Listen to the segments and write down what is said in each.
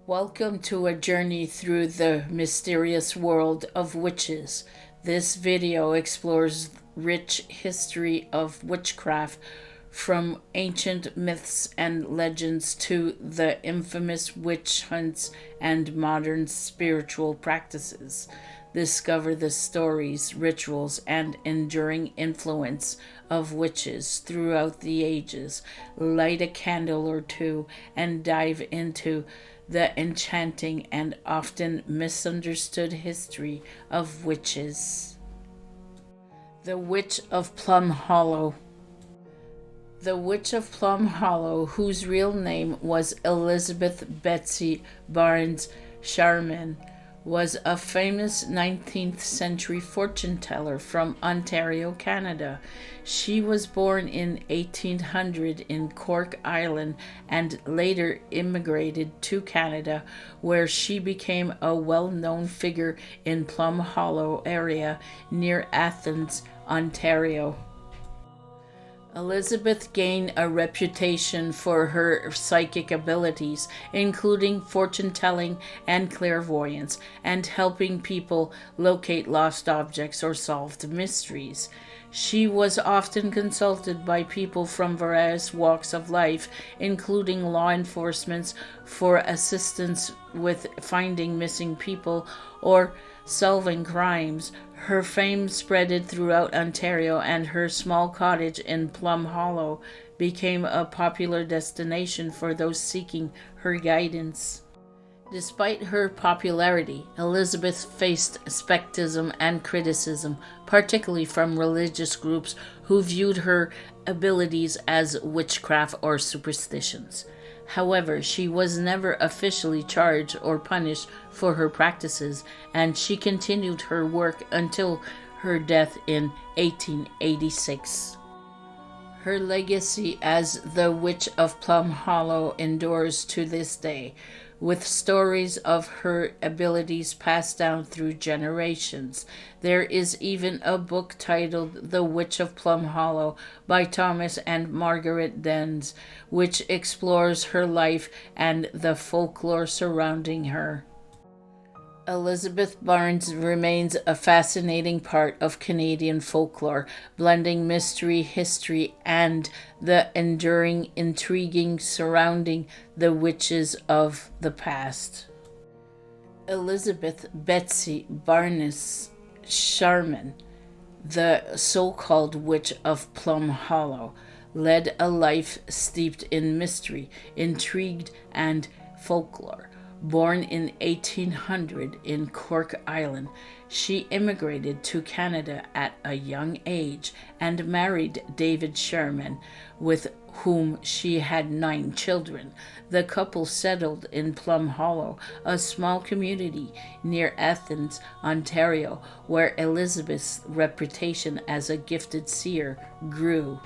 Welcome to a journey through the mysterious world of witches. This video explores rich history of witchcraft from ancient myths and legends to the infamous witch hunts and modern spiritual practices. Discover the stories, rituals, and enduring influence of witches throughout the ages. Light a candle or two and dive into the enchanting and often misunderstood history of witches. The Witch of Plum Hollow. The Witch of Plum Hollow, whose real name was Elizabeth Betsy Barnes Sherman, was a famous 19th century fortune teller from Ontario, Canada. She was born in 1800 in Cork Island and later immigrated to Canada, where she became a well-known figure in Plum Hollow area near Athens, Ontario. Elizabeth gained a reputation for her psychic abilities, including fortune telling and clairvoyance, and helping people locate lost objects or solve mysteries. She was often consulted by people from various walks of life, including law enforcement, for assistance with finding missing people or solving crimes. Her fame spread throughout Ontario, and her small cottage in Plum Hollow became a popular destination for those seeking her guidance. Despite her popularity, Elizabeth faced skepticism and criticism, particularly from religious groups who viewed her abilities as witchcraft or superstitions. However, she was never officially charged or punished for her practices, and she continued her work until her death in 1886. Her legacy as the Witch of Plum Hollow endures to this day, with stories of her abilities passed down through generations. There is even a book titled The Witch of Plum Hollow by Thomas and Margaret Dens, which explores her life and the folklore surrounding her. Elizabeth Barnes remains a fascinating part of Canadian folklore, blending mystery, history, and the enduring intrigue surrounding the witches of the past. Elizabeth Betsy Barnes Sherman, the so-called Witch of Plum Hollow, led a life steeped in mystery, intrigue, and folklore. Born in 1800 in Cork Island, she immigrated to Canada at a young age and married David Sherman, with whom she had 9 children. The couple settled in Plum Hollow, a small community near Athens, Ontario, where Elizabeth's reputation as a gifted seer grew.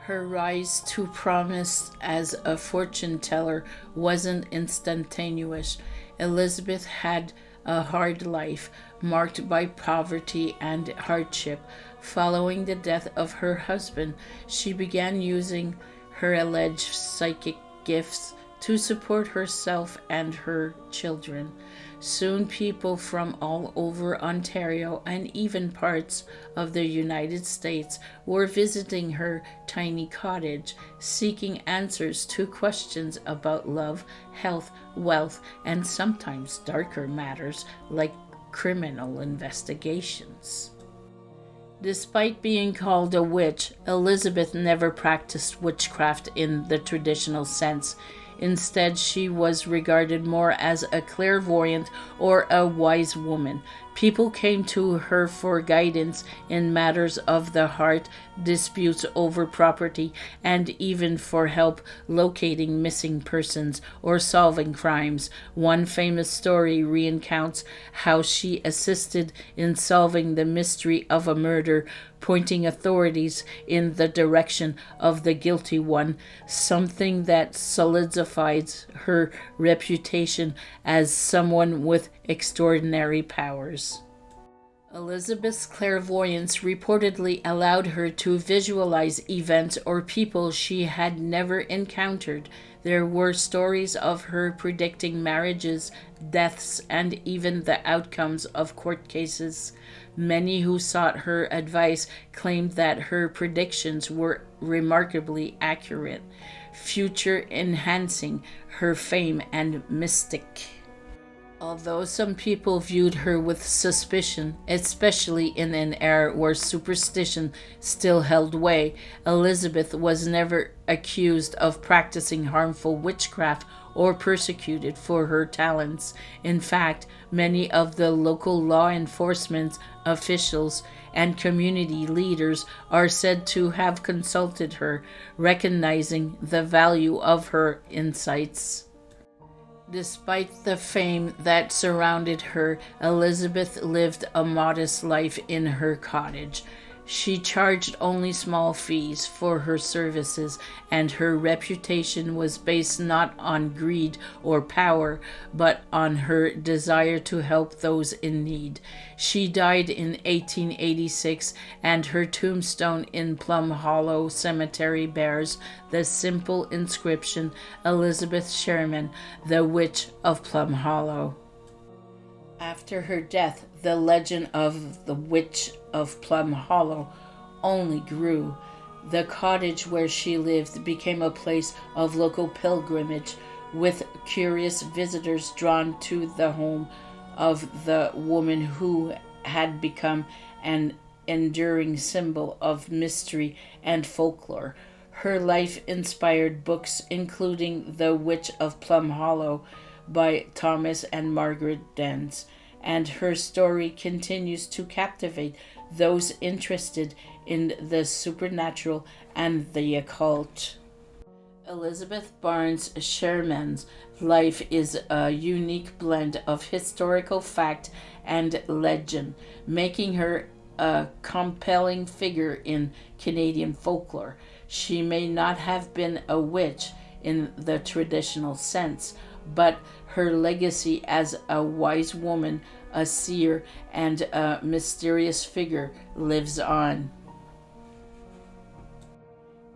Her rise to prominence as a fortune teller wasn't instantaneous. Elizabeth had a hard life, marked by poverty and hardship. Following the death of her husband, she began using her alleged psychic gifts to support herself and her children. Soon people from all over Ontario and even parts of the United States were visiting her tiny cottage, seeking answers to questions about love, health, wealth, and sometimes darker matters like criminal investigations. Despite being called a witch, Elizabeth never practiced witchcraft in the traditional sense. Instead, she was regarded more as a clairvoyant or a wise woman. People came to her for guidance in matters of the heart, disputes over property, and even for help locating missing persons or solving crimes. One famous story recounts how she assisted in solving the mystery of a murder, pointing authorities in the direction of the guilty one, something that solidifies her reputation as someone with extraordinary powers. Elizabeth's clairvoyance reportedly allowed her to visualize events or people she had never encountered. There were stories of her predicting marriages, deaths, and even the outcomes of court cases. Many who sought her advice claimed that her predictions were remarkably accurate, future enhancing her fame and mystic. Although some people viewed her with suspicion, especially in an era where superstition still held sway, Elizabeth was never accused of practicing harmful witchcraft or persecuted for her talents. In fact, many of the local law enforcement officials and community leaders are said to have consulted her, recognizing the value of her insights. Despite the fame that surrounded her, Elizabeth lived a modest life in her cottage. She charged only small fees for her services, and her reputation was based not on greed or power, but on her desire to help those in need. She died in 1886, and her tombstone in Plum Hollow Cemetery bears the simple inscription, Elizabeth Sherman, the Witch of Plum Hollow. After her death, the legend of the Witch of Plum Hollow only grew. The cottage where she lived became a place of local pilgrimage, with curious visitors drawn to the home of the woman who had become an enduring symbol of mystery and folklore. Her life inspired books including The Witch of Plum Hollow by Thomas and Margaret Dens, and her story continues to captivate those interested in the supernatural and the occult. Elizabeth Barnes Sherman's life is a unique blend of historical fact and legend, making her a compelling figure in Canadian folklore. She may not have been a witch in the traditional sense, but her legacy as a wise woman, a seer, and a mysterious figure lives on.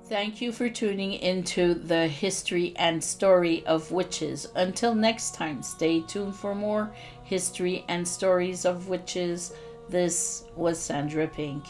Thank you for tuning into the history and story of witches. Until next time, stay tuned for more history and stories of witches. This was Sandra Pink.